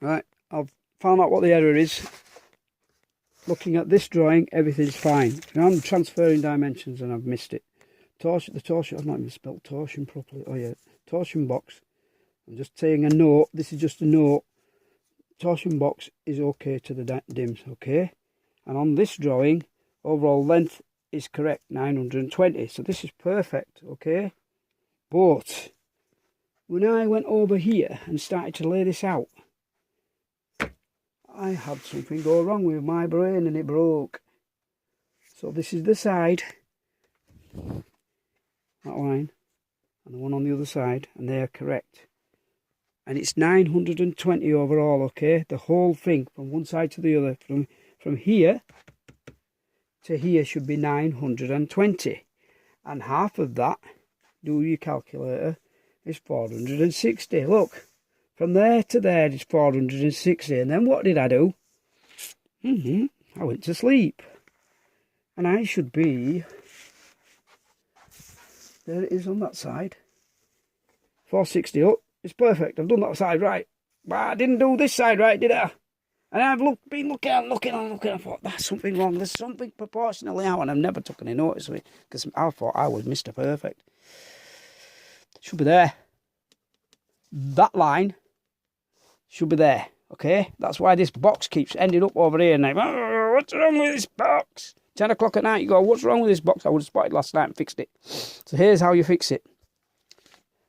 Right, I've found out what the error is. Looking at this drawing, everything's fine. Now I'm transferring dimensions and I've missed it. The torsion, I've not even spelled torsion properly. Oh yeah, torsion box. I'm just saying a note. This is just a note. Torsion box is okay to the dims, okay? And on this drawing, overall length is correct, 920. So this is perfect, okay? But when I went over here and started to lay this out, I had something go wrong with my brain and it broke. So this is the side, that line, and the one on the other side, and they are correct. And it's 920 overall, okay? The whole thing from one side to the other, from here to here should be 920. And half of that, do your calculator, is 460. Look, from there to there is 460. And then what did I do? I went to sleep. And I should be, there it is on that side, 460 up. It's perfect. I've done that side right. But I didn't do this side right, did I? And I've been looking. I thought, that's something wrong. There's something proportionally out. And I've never took any notice of it. Because I thought I was Mr. Perfect. Should be there. That line should be there. Okay? That's why this box keeps ending up over here. And I'm, oh, what's wrong with this box? 10 o'clock at night, you go, what's wrong with this box? I would have spotted last night and fixed it. So here's how you fix it.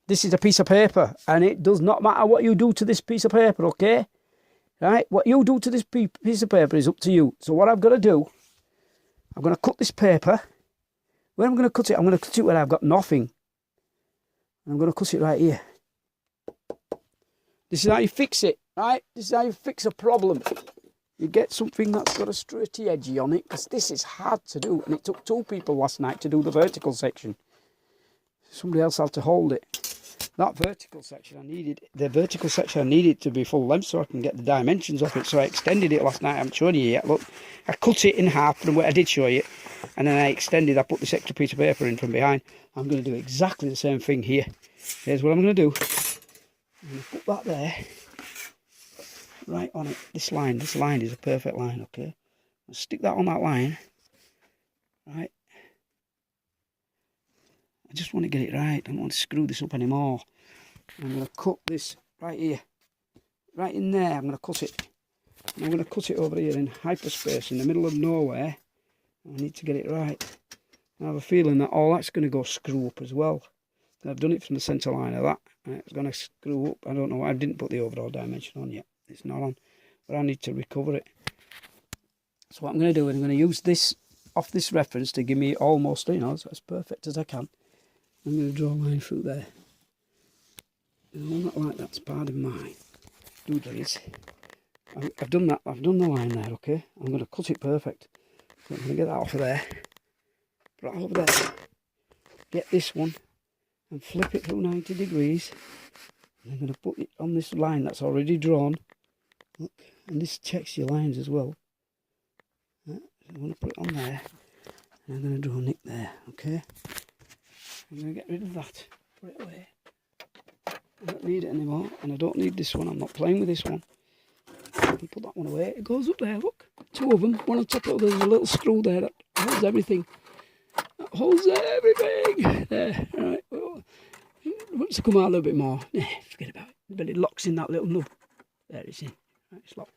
This is a piece of paper, and it does not matter what you do to this piece of paper, okay? Right? What you do to this piece of paper is up to you. So what I've got to do, I'm going to cut this paper. Where I'm going to cut it, I'm going to cut it where I've got nothing. And I'm going to cut it right here. This is how you fix it, right? This is how you fix a problem. You get something that's got a straighty edgy on it, because this is hard to do. And it took 2 people last night to do the vertical section. Somebody else had to hold it. That vertical section the vertical section I needed to be full length so I can get the dimensions of it. So I extended it last night. I haven't shown you yet. Look, I cut it in half from where I did show you. And then I extended, I put this extra piece of paper in from behind. I'm going to do exactly the same thing here. Here's what I'm going to do. I'm going to put that there. Right on it. This line is a perfect line, okay? I'll stick that on that line. Right. I just want to get it right. I don't want to screw this up anymore. I'm going to cut this right here. Right in there, I'm going to cut it. And I'm going to cut it over here in hyperspace in the middle of nowhere. I need to get it right. I have a feeling that all that's going to go screw up as well. I've done it from the centre line of that. And it's going to screw up. I don't know why I didn't put the overall dimension on yet. It's not on. But I need to recover it. So what I'm going to do is I'm going to use this off this reference to give me almost, as perfect as I can. I'm going to draw a line through there. Not like that's part of my doodlies. I've done that. I've done the line there, okay? I'm going to cut it perfect. So I'm going to get that off of there. Put that over there. Get this one and flip it through 90 degrees. And I'm going to put it on this line that's already drawn. Look, and this checks your lines as well. I'm going to put it on there. And I'm going to draw a nick there, okay? I'm going to get rid of that. Put it away. I don't need it anymore. And I don't need this one. I'm not playing with this one. I can put that one away. It goes up there, look. 2 of them. One on top of the other. There's a little screw there that holds everything. That holds everything. There. All right. Well, it wants to come out a little bit more. Forget about it. But it locks in that little nub. There it's in. Right, it's locked.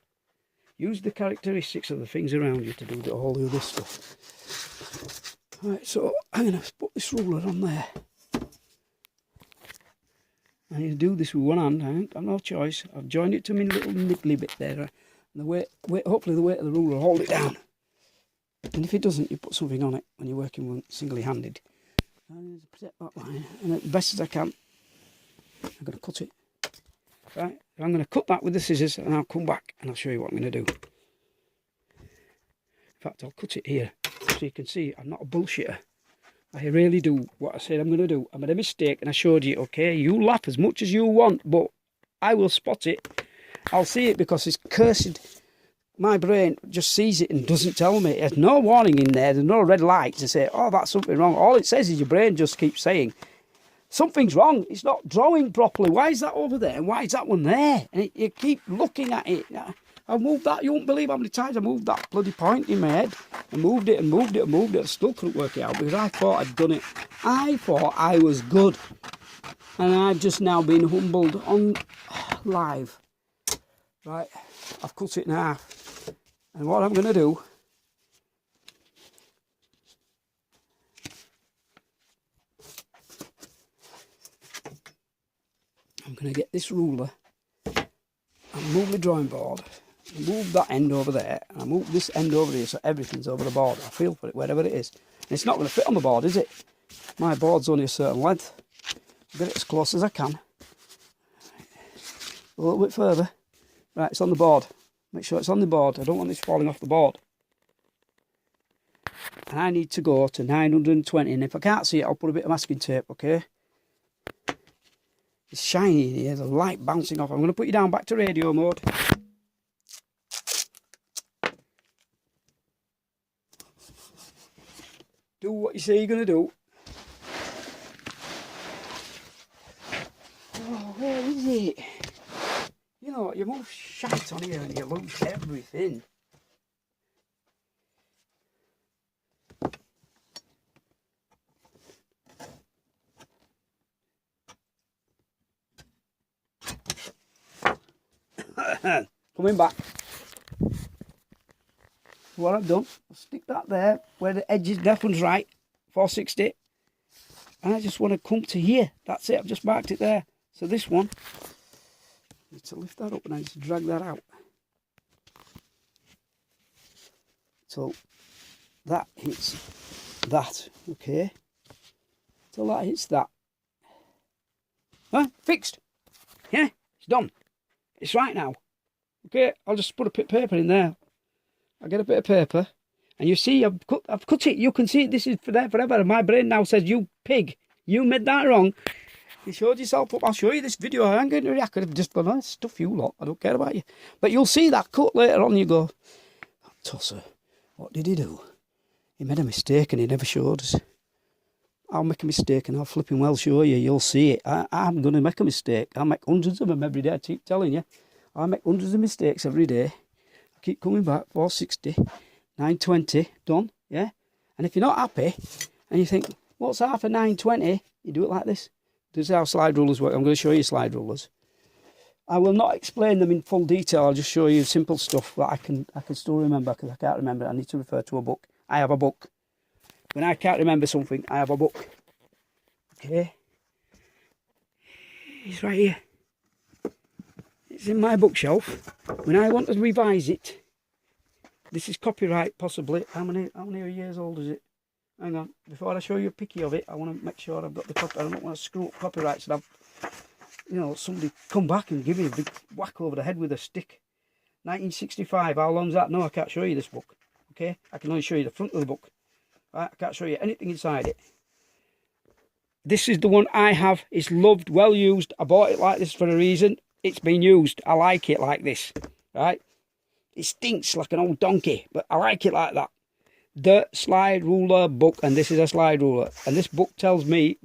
Use the characteristics of the things around you to do all the other stuff. Right, so I'm going to put this ruler on there. I need to do this with one hand. I ain't got no choice. I've joined it to my little niggly bit there. And the weight, hopefully the weight of the ruler will hold it down. And if it doesn't, you put something on it when you're working with singly-handed. I need to protect that line. And as best as I can, I'm going to cut it. Right, I'm going to cut that with the scissors and I'll come back and I'll show you what I'm going to do. In fact, I'll cut it here so you can see I'm not a bullshitter. I really do what I said I'm going to do. I made a mistake and I showed you, okay? You laugh as much as you want, but I will spot it. I'll see it because it's cursed. My brain just sees it and doesn't tell me. There's no warning in there. There's no red light to say, oh, that's something wrong. All it says is your brain just keeps saying, something's wrong. It's not drawing properly. Why is that over there? And why is that one there? And you keep looking at it. I moved that. You won't believe how many times I moved that bloody point in my head. I moved it and moved it and moved it. I still couldn't work it out because I thought I'd done it. I thought I was good. And I've just now been humbled on live. Right, I've cut it in half. And what I'm going to do, I'm going to get this ruler and move the drawing board. Move that end over there. And I move this end over here so everything's over the board. I feel for it wherever it is. And it's not going to fit on the board, is it? My board's only a certain length. I'll get it as close as I can. A little bit further. Right, it's on the board. Make sure it's on the board. I don't want this falling off the board. And I need to go to 920. And if I can't see it, I'll put a bit of masking tape, okay? It's shiny in here. There's a light bouncing off. I'm going to put you down back to radio mode. Do what you say you're going to do. Oh, where is it? You know, you move shite on here and you lose everything. Coming back. What I've done, I'll stick that there where the edge is, that one's right, 460. And I just want to come to here. That's it, I've just marked it there. So this one, I need to lift that up and I need to drag that out. So that hits that, okay? So that hits that. Huh? Fixed. Yeah, it's done. It's right now. Okay, I'll just put a bit of paper in there. I'll get a bit of paper. And you see, I've cut it. You can see it. This is for there forever. And my brain now says, you pig. You made that wrong. You showed yourself up. I'll show you this video. I ain't going to react. I could have just gone, oh, stuff you lot. I don't care about you. But you'll see that cut later on. You go, Tosser, what did he do? He made a mistake and he never showed us. I'll make a mistake and I'll flipping well show you. You'll see it. I'm going to make a mistake. I make hundreds of them every day. I keep telling you. I make hundreds of mistakes every day. I keep coming back. 460, 920, done. Yeah. And if you're not happy and you think, what's half of 920? You do it like this. This is how slide rulers work. I'm going to show you slide rulers. I will not explain them in full detail. I'll just show you simple stuff that I can still remember because I can't remember. I need to refer to a book. I have a book. When I can't remember something, I have a book. Okay. It's right here. It's in my bookshelf. When I want to revise it, this is copyright possibly. How many years old is it? Hang on. Before I show you a picky of it, I want to make sure I've got the copy. I don't want to screw up copyrights and have, you know, somebody come back and give me a big whack over the head with a stick. 1965. How long's that? No, I can't show you this book. Okay. I can only show you the front of the book. Right, I can't show you anything inside it. This is the one I have. It's loved, well used. I bought it like this for a reason. It's been used. I like it like this. Right? It stinks like an old donkey, but I like it like that. The slide ruler book, and this is a slide ruler. And this book tells me,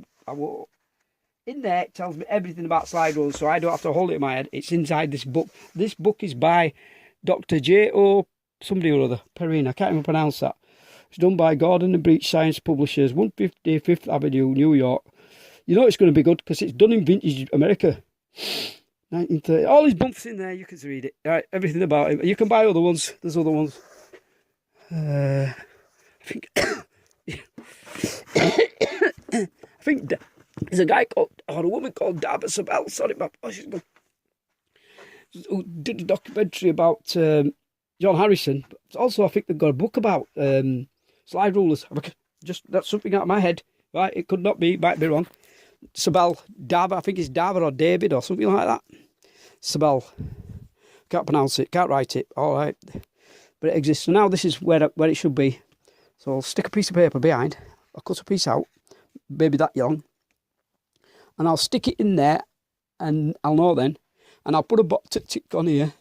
in there it tells me everything about slide rulers, so I don't have to hold it in my head. It's inside this book. This book is by Dr. J.O. somebody or other, Perrine. I can't even pronounce that. It's done by Gordon and Breach Science Publishers, 150 Fifth Avenue, New York. You know it's going to be good because it's done in vintage America. 1930. All these bumps in there, you can read it. Right, everything about it. You can buy other ones. There's other ones. I think I think there's a guy called, or a woman called Darby Sabel, sorry, my voice is gone, who did a documentary about John Harrison. But also, I think they've got a book about slide rulers. Just that's something out of my head, right? It could not be, might be wrong. Sabel, Darby, I think it's Darby or David or something like that. Sabel, can't pronounce it, can't write it. All right, but it exists. So now this is where it should be. So I'll stick a piece of paper behind. I'll cut a piece out, maybe that long, and I'll stick it in there, and I'll know then. And I'll put a tick on here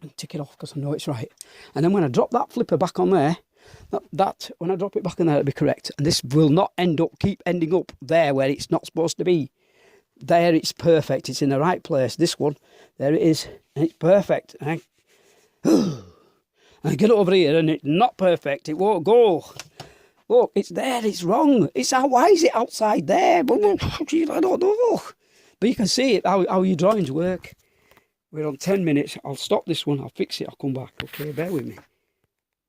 and tick it off because I know it's right. And then when I drop that flipper back on there, That when I drop it back in there, it'll be correct. And this will not keep ending up there where it's not supposed to be. There it's perfect. It's in the right place. This one, there it is. And it's perfect. And I get it over here and it's not perfect. It won't go. Look, it's there. It's wrong. Why is it outside there? I don't know. But you can see it, how your drawings work. We're on 10 minutes. I'll stop this one. I'll fix it. I'll come back. Okay, bear with me.